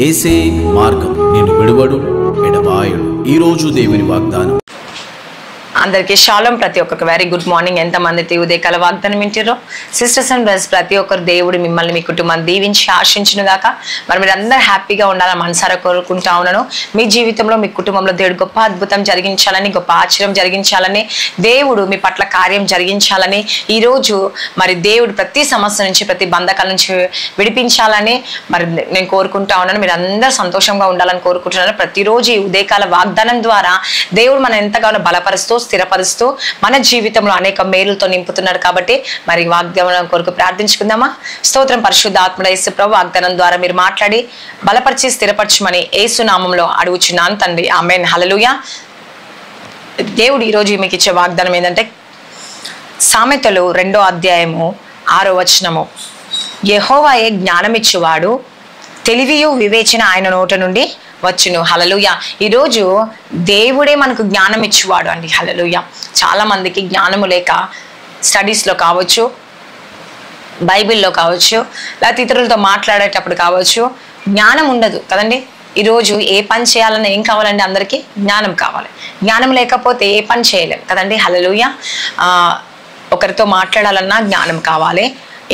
ఏసే మార్గం నేను విడువడు ఎడబాయడు. ఈరోజు దేవుని వాగ్దానం. అందరికీ షాሎም. ప్రతి ఒక్కరికి వెరీ గుడ్ మార్నింగ్. ఎంతమంది ఉదయకాల వాగ్దానం వింటారో సిస్టర్స్ అండ్ బ్రదర్స్, ప్రతి ఒక్కరు దేవుడు మిమ్మల్ని మీ కుటుంబాన్ని దీవించి ఆశించును గాక. మరి మీరు అందరూ హ్యాపీగా ఉండాలని మనసారా కోరుకుంటా ఉన్నాను. మీ జీవితంలో మీ కుటుంబంలో దేవుడు గొప్ప అద్భుతం జరిగించాలని, గొప్ప ఆశ్చర్యం జరిగించాలని, దేవుడు మీ పట్ల కార్యం జరిగించాలని, ఈరోజు మరి దేవుడు ప్రతి సమస్య నుంచి, ప్రతి బంధకాల నుంచి విడిపించాలని మరి నేను కోరుకుంటా ఉన్నాను. మీరు అందరూ సంతోషంగా ఉండాలని కోరుకుంటున్నాను. ప్రతిరోజు ఈ ఉదయకాల వాగ్దానం ద్వారా దేవుడు మనం ఎంతగానో బలపరుస్తూ, స్థిరపరుస్తూ మన జీవితంలో అనేక మేలులతో నింపుతున్నాడు. కాబట్టి మరి వాగ్దానం కొరకు ప్రార్థించుకుందామా? స్తోత్రం. పరిశుద్ధ ఆత్మడ యేసు ప్రభు, వాగ్దానం ద్వారా మీరు మాట్లాడి బలపరిచి స్థిరపరచమని యేసు నామంలో అడుగుచున్నాను తండ్రి. ఆమేన్. హల్లెలూయా. దేవుడు ఈరోజు మీకు ఇచ్చే వాగ్దానం ఏంటంటే, సామెతలు 2వ అధ్యాయము 6వ వచనము. యెహోవాయే జ్ఞానమిచ్చువాడు, తెలివియు వివేచన ఆయన నోట నుండి వచ్చును. హల్లెలూయా. ఈరోజు దేవుడే మనకు జ్ఞానం ఇచ్చేవాడు అండి. హల్లెలూయా. చాలా మందికి జ్ఞానము లేక స్టడీస్లో కావచ్చు, బైబిల్లో కావచ్చు, లేకపోతే ఇతరులతో మాట్లాడేటప్పుడు కావచ్చు, జ్ఞానం ఉండదు కదండి. ఈరోజు ఏ పని చేయాలన్నా ఏం కావాలండి? అందరికీ జ్ఞానం కావాలి. జ్ఞానం లేకపోతే ఏ పని చేయలేం కదండి. హల్లెలూయా. ఒకరితో మాట్లాడాలన్నా జ్ఞానం కావాలి,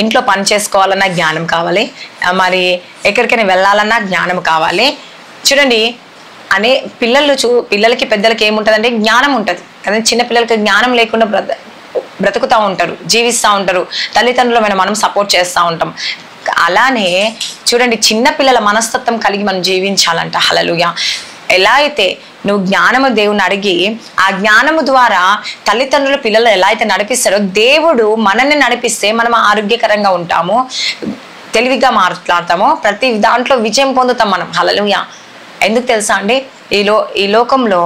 ఇంట్లో పని చేసుకోవాలన్నా జ్ఞానం కావాలి, మరి ఎక్కడికైనా వెళ్ళాలన్నా జ్ఞానం కావాలి. చూడండి, పిల్లలకి పెద్దలకి ఏముంటుందంటే జ్ఞానం ఉంటుంది కదా. చిన్నపిల్లలకి జ్ఞానం లేకుండా బ్రతుకుతూ ఉంటారు, జీవిస్తూ ఉంటారు. తల్లిదండ్రులమైన మనం సపోర్ట్ చేస్తూ ఉంటాం. అలానే చూడండి, చిన్నపిల్లల మనస్తత్వం కలిగి మనం జీవించాలంట. హల్లెలూయా. ఎలా అయితే నువ్వు జ్ఞానము దేవుని అడిగి ఆ జ్ఞానము ద్వారా తల్లిదండ్రుల పిల్లలు ఎలా అయితే నడిపిస్తారో, దేవుడు మనల్ని నడిపిస్తే మనం ఆరోగ్యకరంగా ఉంటాము, తెలివిగా మాట్లాడతాము, ప్రతి దాంట్లో విజయం పొందుతాం మనం. హల్లెలూయా. ఎందుకు తెలుసా అండి, ఈ లోకంలో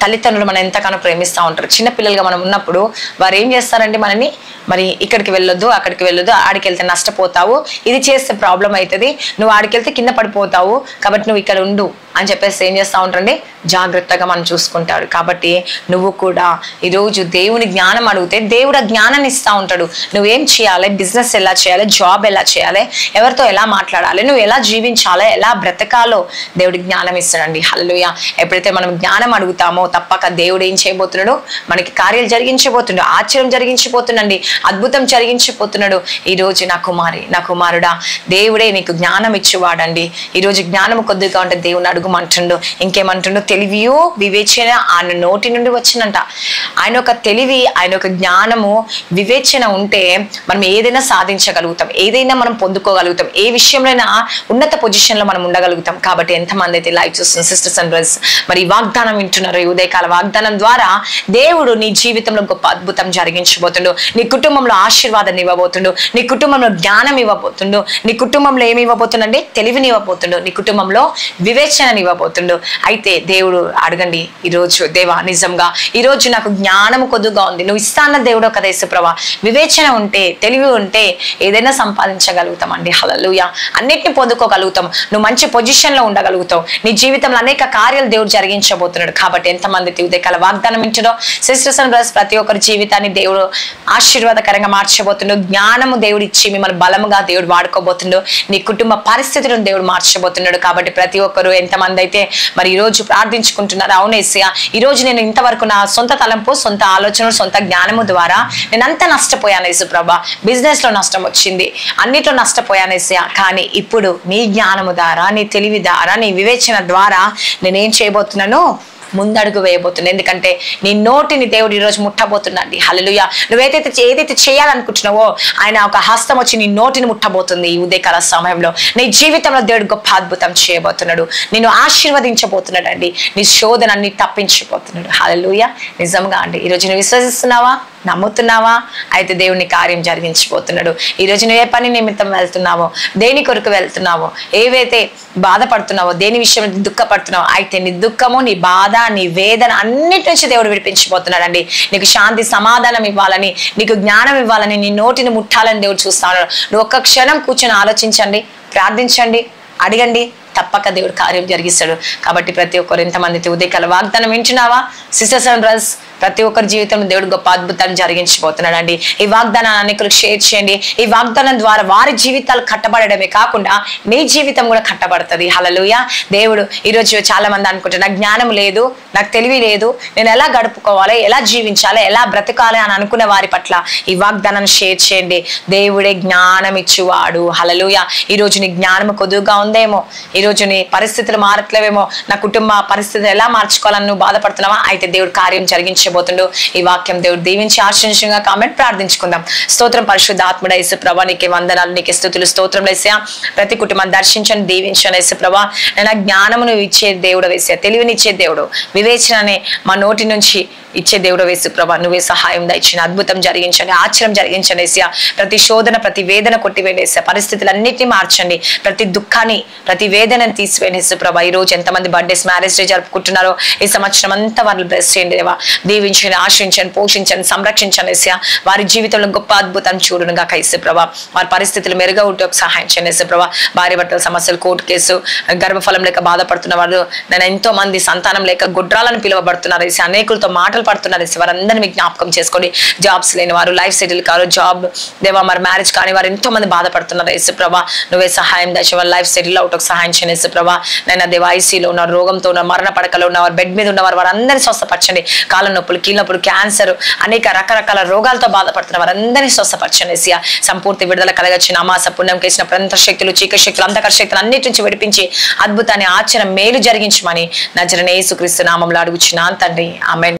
తల్లిదండ్రులు మనం ఎంతగానో ప్రేమిస్తూ ఉంటారు. చిన్నపిల్లలుగా మనం ఉన్నప్పుడు వారు ఏం చేస్తారంటే, మనని మరి ఇక్కడికి వెళ్ళొద్దు, అక్కడికి వెళ్ళొద్దు, ఆడికి వెళ్తే నష్టపోతావు, ఇది చేస్తే ప్రాబ్లం అవుతుంది, నువ్వు ఆడికి వెళ్తే కింద పడిపోతావు, కాబట్టి నువ్వు ఇక్కడ ఉండు అని చెప్పేసి ఏం చేస్తూ ఉంటారండి, జాగ్రత్తగా మనం చూసుకుంటాడు. కాబట్టి నువ్వు కూడా ఈరోజు దేవుని జ్ఞానం అడిగితే దేవుడు ఆ జ్ఞానాన్ని ఇస్తూ ఉంటాడు. నువ్వేం చేయాలి, బిజినెస్ ఎలా చేయాలి, జాబ్ ఎలా చేయాలి, ఎవరితో ఎలా మాట్లాడాలి, నువ్వు ఎలా జీవించాలి, ఎలా బ్రతకాలో దేవుడి జ్ఞానం ఇస్తాడండి. హల్లెలూయా. ఎప్పుడైతే మనం జ్ఞానం అడుగుతామో తప్పక దేవుడు ఏం చేయబోతున్నాడు, మనకి కార్యాలు జరిగించబోతున్నాడు, ఆశ్చర్యం జరిగించిపోతుండండి, అద్భుతం జరిగించిపోతున్నాడు. ఈరోజు నా కుమారి, నా కుమారుడా, దేవుడే నీకు జ్ఞానం ఇచ్చేవాడండి. ఈరోజు జ్ఞానం కొద్దిగా ఉంటే దేవుని అడుగుమంటుండు. ఇంకేమంటుండో, తెలివియో వివేచన ఆయన నోటి నుండి వచ్చినంట. ఆయన ఒక తెలివి, ఆయన ఒక జ్ఞానము, వివేచన ఉంటే మనం ఏదైనా సాధించగలుగుతాం, ఏదైనా మనం పొందుకోగలుగుతాం, ఏ విషయంలోనైనా ఉన్నత పొజిషన్లో మనం ఉండగలుగుతాం. కాబట్టి ఎంతమంది అయితే లైవ్ చూస్తున్న సిస్టర్స్ అండ్ బ్రదర్స్, మరి వాగ్దానం వింటున్నారు. ఈ ఉదయకాల వాగ్దానం ద్వారా దేవుడు నీ జీవితంలో గొప్ప అద్భుతం జరిగించబోతుండు, నీ కుటుంబంలో ఆశీర్వాదాన్ని ఇవ్వబోతుండు, నీ కుటుంబంలో జ్ఞానం ఇవ్వబోతుండు, నీ కుటుంబంలో ఏమి ఇవ్వబోతుండండి, తెలివిని ఇవ్వబోతుండు, నీ కుటుంబంలో వివేచనని ఇవ్వబోతుండు. అయితే దేవుడు అడగండి ఈరోజు, దేవా నిజంగా ఈరోజు నాకు జ్ఞానం కొద్దుగా ఉంది, నువ్వు ఇస్తాన్న దేవుడు కదా యేసుప్రభా. వివేచన ఉంటే, తెలివి ఉంటే ఏదైనా సంపాదించగలుగుతామండి. హల్లెలూయా. అన్నిటిని పొందుకోగలుగుతాం, నువ్వు మంచి పొజిషన్లో ఉండగలుగుతావు, నీ జీవితంలో అనేక కార్యాలు దేవుడు జరిగించబోతున్నాడు. కాబట్టి ఎంతమంది ఉదయకాల వాగ్దానం వింటున్నారో సిస్టర్స్ అండ్ బ్రదర్స్, ప్రతి ఒక్కరి జీవితాన్ని దేవుడు ఆశీర్వాదకరంగా మార్చబోతున్నాడు. జ్ఞానము దేవుడు ఇచ్చి మిమ్మల్ని బలముగా దేవుడు వాడుకోబోతున్నాడు, నీ కుటుంబ పరిస్థితులను దేవుడు మార్చబోతున్నాడు. కాబట్టి ప్రతి ఒక్కరు ఎంతమంది అయితే మరి ఈరోజు ప్రార్థించుకుంటున్నారు, అవును యేసయ్యా, ఈరోజు నేను ఇంతవరకు నా సొంత తలంపు, సొంత ఆలోచనలు, సొంత జ్ఞానము ద్వారా నేను అంతా నష్టపోయాను యేసుప్రభా, బిజినెస్ లో నష్టం వచ్చింది, అన్నిట్లో నష్టపోయాను యేసయ్యా, కానీ ఇప్పుడు నీ జ్ఞానము ద్వారా, నీ తెలివి ద్వారా, నీ వివేచన ద్వారా నేనేం చేయబోతున్నాను, ముందడుగు వేయబోతున్నాను. ఎందుకంటే నీ నోటిని దేవుడు ఈరోజు ముట్టబోతున్నాడు. హల్లెలూయా. ఏదైతే చేయాలనుకుంటున్నావో ఆయన ఒక హస్తం వచ్చి నీ నోటిని ముట్టబోతుంది. ఈ ఉదయకాల సమయంలో నీ జీవితంలో దేవుడు గొప్ప అద్భుతం చేయబోతున్నాడు, నిన్ను ఆశీర్వదించబోతున్నాడు అండి, నీ శోధన అన్ని తప్పించిపోతున్నాడు. హల్లెలూయా. నిజంగా అండి, ఈరోజు నువ్వు విశ్వసిస్తున్నావా, నమ్ముతున్నావా? అయితే దేవుని కార్యం జరిగించిపోతున్నాడు. ఈరోజు నువ్వు ఏ పని నిమిత్తం వెళ్తున్నావో, దేని కొరకు వెళ్తున్నావో, ఏవైతే బాధపడుతున్నావో, దేని విషయం దుఃఖపడుతున్నావో, అయితే నీ దుఃఖము, నీ బాధ, నీ వేదన అన్నిటి నుంచి దేవుడు విడిపించిపోతున్నాడు అండి. నీకు శాంతి, సమాధానం ఇవ్వాలని, నీకు జ్ఞానం ఇవ్వాలని, నీ నోటిని ముట్టాలని దేవుడు చూస్తున్నాడు. నువ్వు ఒక్క క్షణం కూర్చొని ఆలోచించండి, ప్రార్థించండి, అడగండి, తప్పక దేవుడు కార్యం జరిగిస్తాడు. కాబట్టి ప్రతి ఒక్కరు ఎంతమంది ఉదయకాల వాగ్దానం వింటున్నావా సిస్టర్స్ అండ్ బ్రదర్స్, ప్రతి ఒక్కరి జీవితంలో దేవుడు గొప్ప అద్భుతాన్ని జరిగించబోతున్నాడు అండి. ఈ వాగ్దానాన్ని అనేకులకు షేర్ చేయండి. ఈ వాగ్దానం ద్వారా వారి జీవితాలు కట్టబడమే కాకుండా మీ జీవితం కూడా కట్టబడుతుంది. హల్లెలూయా. దేవుడు ఈరోజు చాలా మంది అనుకుంటారు, నాకు జ్ఞానం లేదు, నాకు తెలివి లేదు, నేను ఎలా గడుపుకోవాలి, ఎలా జీవించాలి, ఎలా బ్రతకాలి అని అనుకునే వారి పట్ల ఈ వాగ్దానాన్ని షేర్ చేయండి. దేవుడే జ్ఞానం ఇచ్చువాడు. హల్లెలూయా. ఈరోజు నీ జ్ఞానం కొద్దుగా ఉందేమో, ఈరోజు నీ పరిస్థితులు మారట్లేవేమో, నా కుటుంబ పరిస్థితులు ఎలా మార్చుకోవాలని నువ్వు బాధపడుతున్నావా? అయితే దేవుడు కార్యం జరిగించబోతుండు. ఈ వాక్యం దేవుడు దీవించి ఆశీర్వదించుగా కామెంట్ ప్రార్థించుకుందాం. స్తోత్రం పరిశుద్ధ ఆత్మడ యేసు ప్రభా, నీకే వందనాలు, నీకే స్తుతులు, స్తోత్రం యేసయ్యా. ప్రతి కుటుంబాన్ని దర్శించండి, దీవించండి యేసు ప్రభా. నేను జ్ఞానమును ఇచ్చే దేవుడు యేసయ్యా, తెలివినిచ్చే దేవుడు, వివేచనని మా నోటి నుంచి ఇచ్చే దేవుడు యేసు ప్రభా. నువ్వే సహాయం దయచిన, అద్భుతం జరిగించండి, ఆశ్చర్యం జరిగించండి యేసయ్యా. ప్రతి శోధన, ప్రతి వేదన కొట్టివేయండి యేసయ్యా. పరిస్థితులన్నిటినీ మార్చండి, ప్రతి దుఃఖాన్ని, ప్రతి వేదనని తీసివేయండి యేసు ప్రభా. ఈ రోజు ఎంతమంది బర్త్డేస్, మ్యారేజ్ డే జరుపుకుంటున్నారో ఈ సంవత్సరం అంతా వారిని బ్లెస్ చేయండి దేవా. దీవించండి, ఆశ్రయించండి, పోషించండి, సంరక్షించండి యేసయ్యా. వారి జీవితంలో గొప్ప అద్భుతం చూడునుగా యేసు ప్రభా. వారి పరిస్థితులు మెరుగా ఉంటే సహాయం చేయండి యేసు ప్రభా. భార్య భర్తల సమస్యలు, కోర్టు కేసు, గర్భఫలం లేక బాధపడుతున్న వారు, నేను ఎంతో మంది సంతానం లేక గుడ్రాలను పిలువబడుతున్నారు యేసయ్యా. అనేకులతో మాటలు పడుతున్నారు యేసయ్యా. వారందరినీ మీకు జ్ఞాపకం చేసుకోండి. జాబ్స్ లేని వారు, లైఫ్ సెటిల్ కారు, జాబ్ దేవా, మరి మ్యారేజ్ కాని వారు ఎంతో మంది బాధపడుతున్నారు యేసు ప్రభా. నువ్వే సహాయం దయచేసి వాళ్ళ లైఫ్ సెటిల్ అవుట్ సహాయం చేయండి యేసు ప్రభా. నేను దేవా, ఐసీలో ఉన్న రోగంతో ఉన్న, మరణ పడకలో ఉన్నవారు, బెడ్ మీద ఉన్నవారు, వారందరినీ స్వస్థపరచండి. కాళ్ళ నొప్పులు, కీళ్ళ నొప్పులు, క్యాన్సర్, అనేక రకరకాల రోగాలతో బాధపడుతున్న వారందరినీ స్వస్థపరచండి యేసయ్యా. సంపూర్తి విడుదల కలగచ్చిన అమాస పుణ్యం కేసిన ప్రంత శక్తులు, చీకటి శక్తులు, అంధకార శక్తులు అన్నిటి నుంచి విడిపించి అద్భుతాన్ని, ఆశ్చర్యం, మేలు జరిగించమని నజరేయుడైన యేసుక్రీస్తు నామములో అడుగుచున్నాను తండ్రి. ఆమేన్.